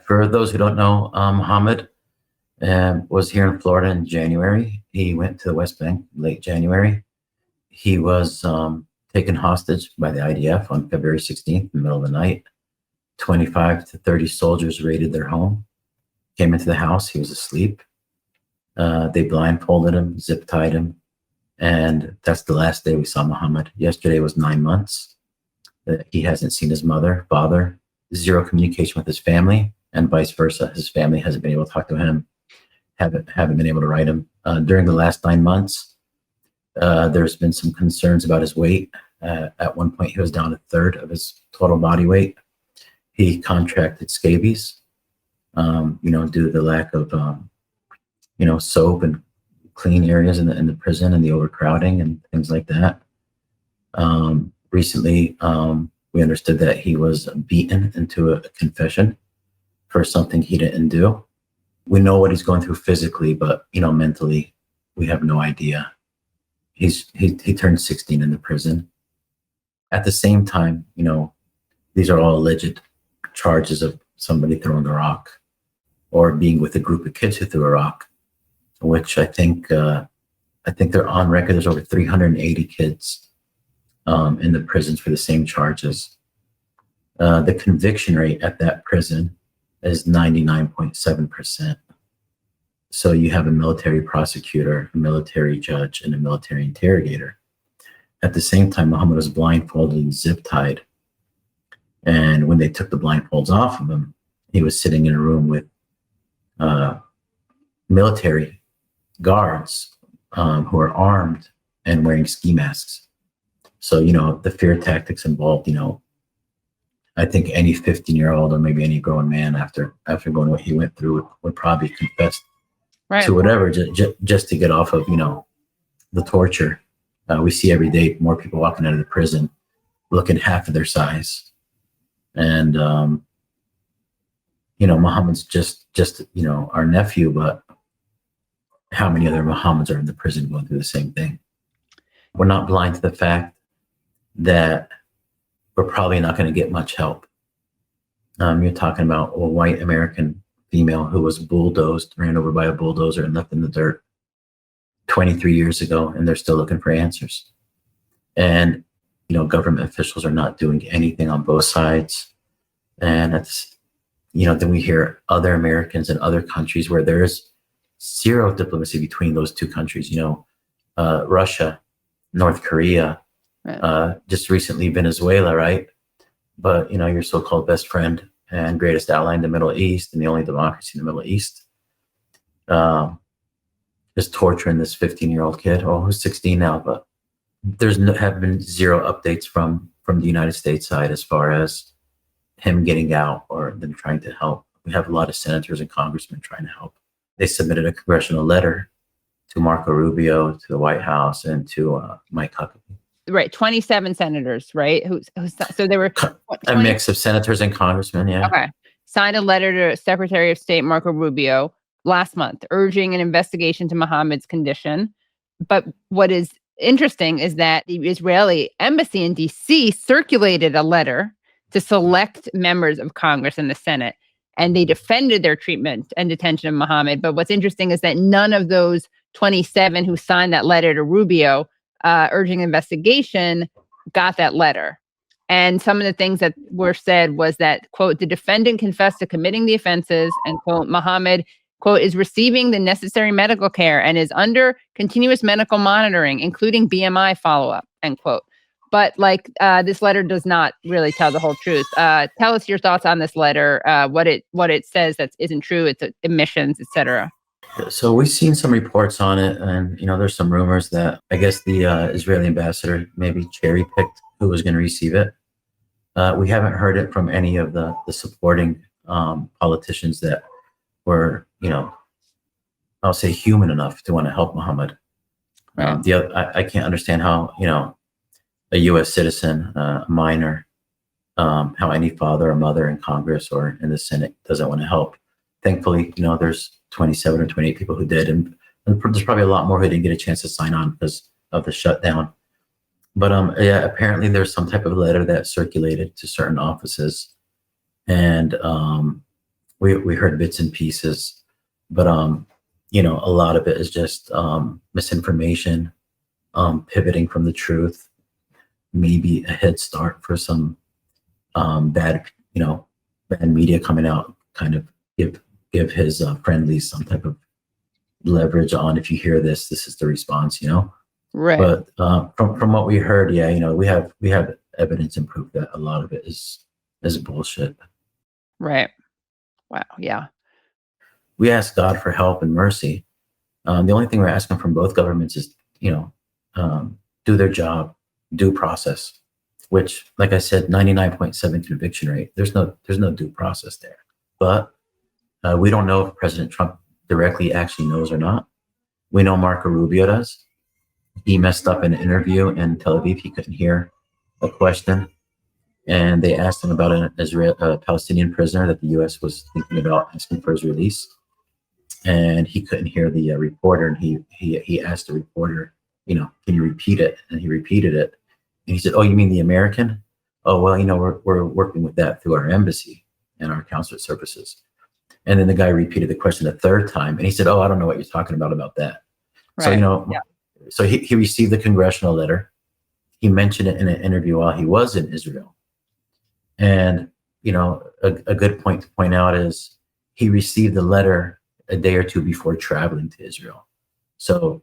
For those who don't know, Mohammed was here in Florida in January. He went to the West Bank late January. He was taken hostage by the IDF on February 16th in the middle of the night. 25 to 30 soldiers raided their home, came into the house. He was asleep. They blindfolded him, zip tied him. And that's the last day we saw Mohammed. Yesterday was 9 months. He hasn't seen his mother, father, zero communication with his family, and vice versa. His family hasn't been able to talk to him, haven't been able to write him. During the last 9 months, there's been some concerns about his weight. At one point, he was down a third of his total body weight. He contracted scabies, due to the lack of, soap and clean areas in the prison and the overcrowding and things like that. Recently, we understood that he was beaten into a confession for something he didn't do. We know what he's going through physically, but, mentally, we have no idea. He turned 16 in the prison. At the same time, these are all alleged charges of somebody throwing a rock or being with a group of kids who threw a rock, which I think they're on record. There's over 380 kids in the prisons for the same charges. The conviction rate at that prison is 99.7%. So you have a military prosecutor, a military judge, and a military interrogator. At the same time, Mohammed was blindfolded and zip-tied. And when they took the blindfolds off of him, he was sitting in a room with military guards who are armed and wearing ski masks. So, the fear tactics involved, I think any 15-year-old or maybe any grown man after going what he went through would probably confess to whatever just to get off of, the torture. We see every day more people walking out of the prison looking half of their size. And, Muhammad's just our nephew, but how many other Muhammads are in the prison going through the same thing? We're not blind to the fact that we're probably not going to get much help. You're talking about a white American female who was ran over by a bulldozer and left in the dirt 23 years ago, and they're still looking for answers. And, government officials are not doing anything on both sides. And it's, then we hear other Americans in other countries where there is zero diplomacy between those two countries, Russia, North Korea, right. Just recently Venezuela, right? But, your so-called best friend and greatest ally in the Middle East and the only democracy in the Middle East is torturing this 15-year-old kid, who's 16 now, but have been zero updates from the United States side as far as him getting out or them trying to help. We have a lot of senators and congressmen trying to help. They submitted a congressional letter to Marco Rubio, to the White House, and to Mike Huckabee. Right, 27 senators, right? So there were 20? A mix of senators and congressmen, yeah. Okay. Signed a letter to Secretary of State Marco Rubio last month, urging an investigation to Mohammed's condition. But what is interesting is that the Israeli embassy in D.C. circulated a letter to select members of Congress and the Senate, and they defended their treatment and detention of Mohammed. But what's interesting is that none of those 27 who signed that letter to Rubio urging investigation got that letter. And some of the things that were said was that, quote, the defendant confessed to committing the offenses, and, quote, Mohammed, quote, is receiving the necessary medical care and is under continuous medical monitoring, including BMI follow-up, end quote. But this letter does not really tell the whole truth. Tell us your thoughts on this letter, what it says that isn't true, its omissions, etc. So we've seen some reports on it, and there's some rumors that I guess the Israeli ambassador maybe cherry-picked who was going to receive it. We haven't heard it from any of the supporting politicians that were, I'll say human enough to want to help Mohammed. Right. I can't understand how, a U.S. citizen, a minor, how any father or mother in Congress or in the Senate doesn't want to help. Thankfully, there's 27 or 28 people who did, and there's probably a lot more who didn't get a chance to sign on because of the shutdown. But apparently there's some type of letter that circulated to certain offices, and we heard bits and pieces, but a lot of it is just misinformation, pivoting from the truth, maybe a head start for some bad media coming out, kind of give his friendlies some type of leverage on, if you hear this is the response, Right. But from what we heard, we have evidence and proof that a lot of it is bullshit. Right. Wow. Yeah. We ask God for help and mercy. The only thing we're asking from both governments is, do their job, due process, which, like I said, 99.7 conviction rate. There's no due process there. But we don't know if President Trump directly actually knows or not. We know Marco Rubio does. He messed up in an interview in Tel Aviv. He couldn't hear a question, and they asked him about a Palestinian prisoner that the U.S. was thinking about asking for his release, and he couldn't hear the reporter. And he asked the reporter, can you repeat it? And he repeated it, and he said, "Oh, you mean the American? Oh, well, we're working with that through our embassy and our consulate services." And then the guy repeated the question a third time, and he said, "Oh, I don't know what you're talking about that." Right. So So he received the congressional letter. He mentioned it in an interview while he was in Israel. And, a good point to point out is he received the letter a day or two before traveling to Israel. So,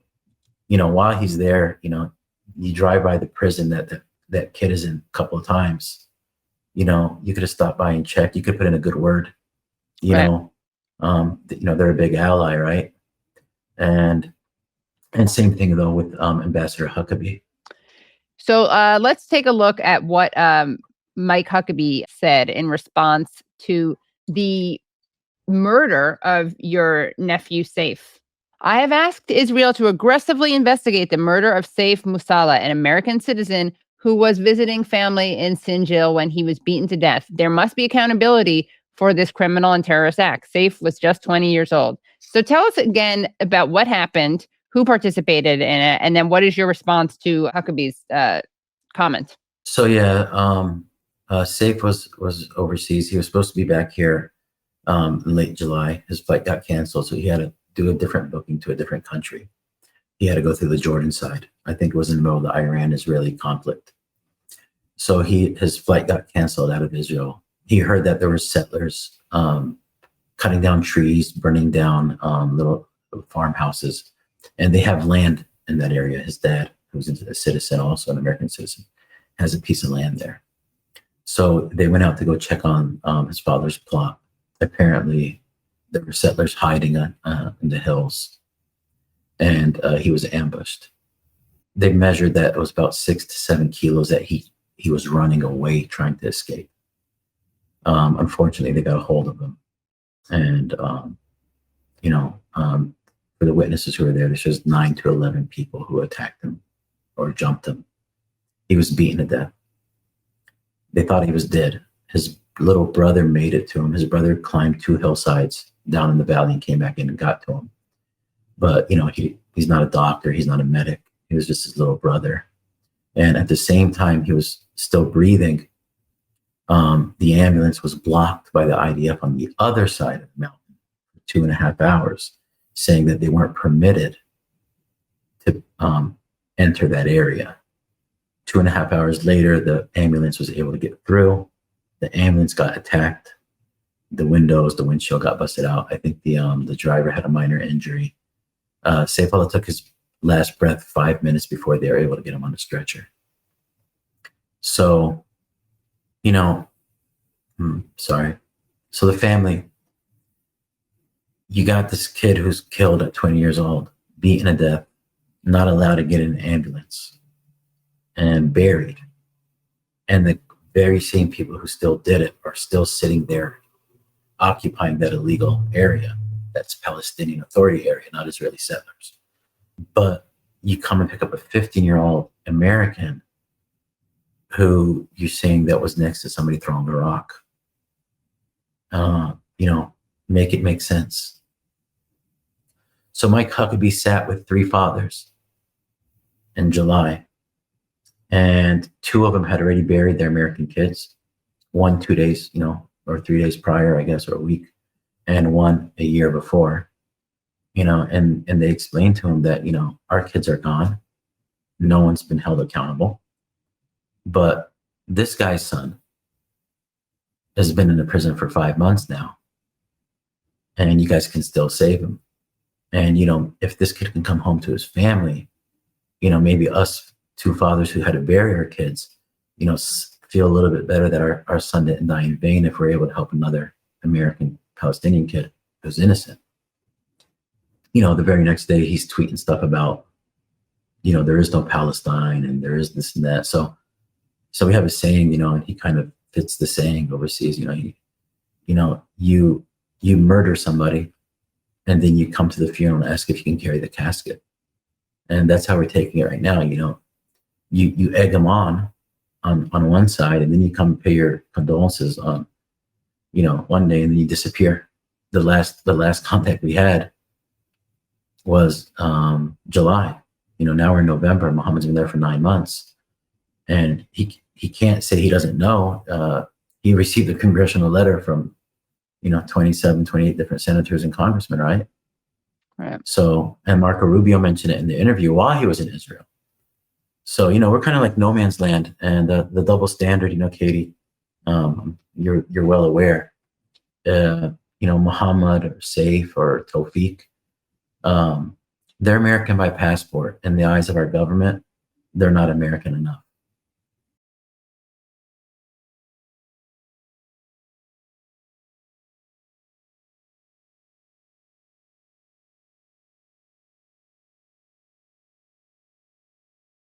while he's there, you drive by the prison that kid is in a couple of times. You could have stopped by and checked. You could put in a good word. They're a big ally, right? And same thing though with Ambassador Huckabee. So let's take a look at what Mike Huckabee said in response to the murder of your nephew, Saif. "I have asked Israel to aggressively investigate the murder of Saif Musalla, an American citizen who was visiting family in Sinjil when he was beaten to death. There must be accountability for this criminal and terrorist act. Saif was just 20 years old." So tell us again about what happened, who participated in it, and then what is your response to Huckabee's comment? So Saif was overseas. He was supposed to be back here in late July. His flight got canceled, so he had to do a different booking to a different country. He had to go through the Jordan side. I think it was in the middle of the Iran-Israeli conflict. So his flight got canceled out of Israel. He heard that there were settlers cutting down trees, burning down little farmhouses, and they have land in that area. His dad, who's a citizen, also an American citizen, has a piece of land there. So they went out to go check on his father's plot. Apparently, there were settlers hiding in the hills, and he was ambushed. They measured that it was about 6 to 7 kilos that he was running away, trying to escape. Unfortunately, they got a hold of him, and for the witnesses who were there, there's just 9 to 11 people who attacked him or jumped him. He was beaten to death. They thought he was dead. His little brother made it to him. His brother climbed 2 hillsides down in the valley and came back in and got to him. But, he's not a doctor. He's not a medic. He was just his little brother. And at the same time, he was still breathing. The ambulance was blocked by the IDF on the other side of the mountain for 2.5 hours, saying that they weren't permitted to enter that area. 2.5 hours later, the ambulance was able to get through. The ambulance got attacked. The windshield got busted out. I think the driver had a minor injury. Saif took his last breath 5 minutes before they were able to get him on a stretcher. So, sorry. So the family, you got this kid who's killed at 20 years old, beaten to death, not allowed to get in an ambulance, and buried. And the very same people who still did it are still sitting there occupying that illegal area. That's Palestinian Authority area, not Israeli settlers. But you come and pick up a 15-year-old American who you're saying that was next to somebody throwing a rock. Make it make sense. So Mike Huckabee sat with 3 fathers in July, and 2 of them had already buried their American kids. 1 2 days, or 3 days prior, I guess, or a week. and one a year before, and they explained to him that, our kids are gone. No one's been held accountable. But this guy's son has been in the prison for 5 months now, and you guys can still save him. And, if this kid can come home to his family, maybe us two fathers who had to bury our kids, feel a little bit better that our son didn't die in vain if we're able to help another American Palestinian kid who's innocent. The very next day he's tweeting stuff about, there is no Palestine and there is this and that. So we have a saying, and he kind of fits the saying overseas, you murder somebody and then you come to the funeral and ask if you can carry the casket. And that's how we're taking it right now. You egg them on one side, and then you come pay your condolences on, one day, and then you disappear. The last contact we had was July. Now we're in November. Mohammed's been there for 9 months, and he can't say he doesn't know. He received a congressional letter from 27, 28 different senators and congressmen, right? Right. So, and Marco Rubio mentioned it in the interview while he was in Israel. So, we're kind of like no man's land, and the double standard, Katie, you're well aware. Mohammed or Saif or Tawfiq, they're American by passport. In the eyes of our government, they're not American enough.